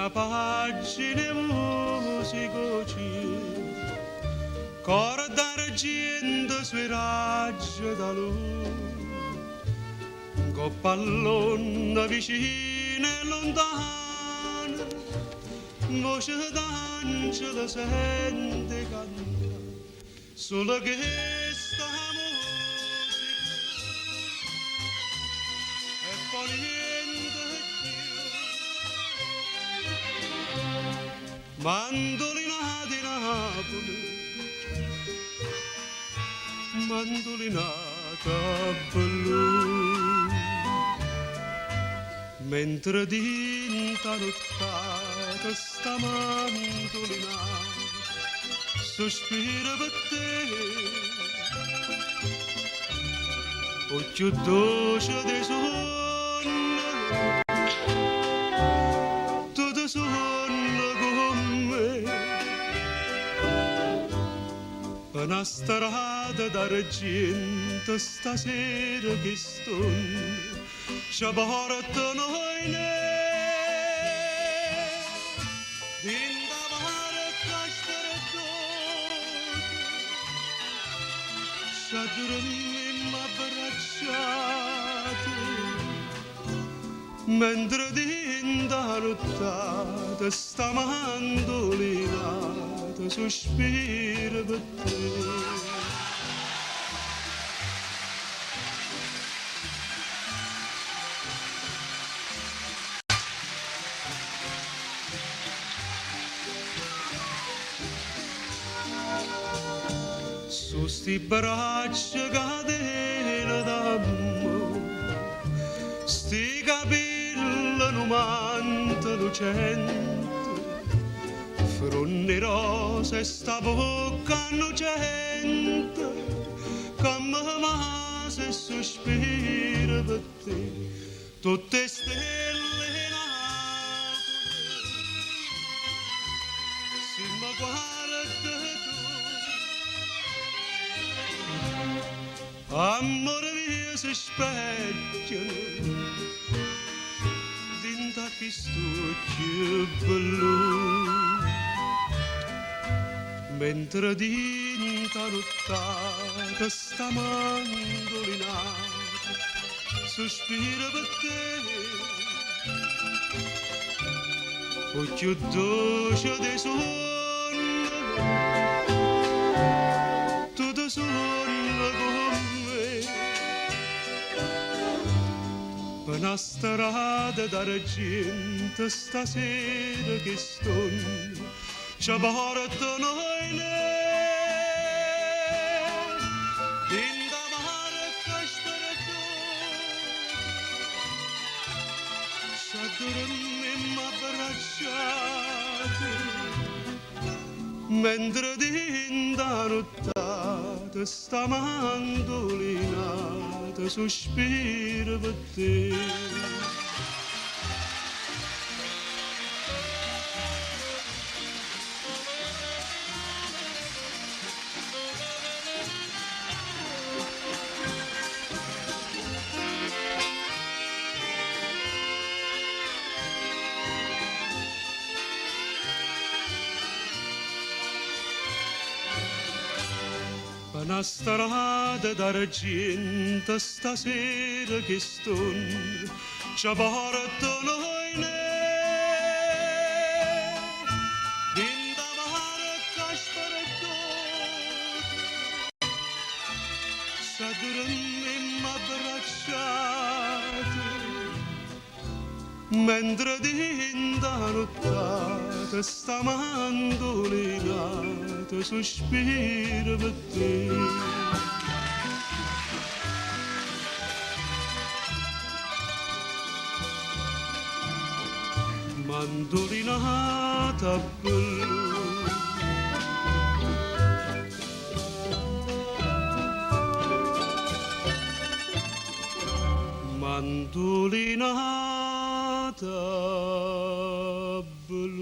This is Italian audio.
una pagina musicoci, corda d'argento sui raggi da lui, un coppallone vicino e lontano, voce d'angelo sente cantare, solo che sta musica e poi niente più. Mandolina di Napoli, mandolinata blu, mentre dinta nottata sta mandolina sospira per te, o più dolce dei sonno, tutto sonno con me, una strada d'argento stasera che stonda ci portano in dinda barca stretto ci dormiamo abbracciati mentre dinda nottata sta mandolinata sospira per te. Su sti braccia catena d'amore, sti capelli numanta lucente, fronte rosa e sta bocca innocente, come mase e sospira per te, tutte stelle nate, si mi guarda tu, amore mio si specchiano, dinta che stucchi blu, mentre dinta nottata sta mandolinata sospira per te, o più dolce dei sonno, tutto sonno con me, una strada d'argento stasera che stonda ci portano in dinda barca stretto ci dormiamo abbracciati mentre dinda nottata sta mandolinata sospira per te. Una strada d'argento stasera che stonda ci portano in dinda barca stretto ci dormiamo abbracciati mentre dinda nottata sta mandolinata sospira per te. Mandolinata blu, mandolinata blu.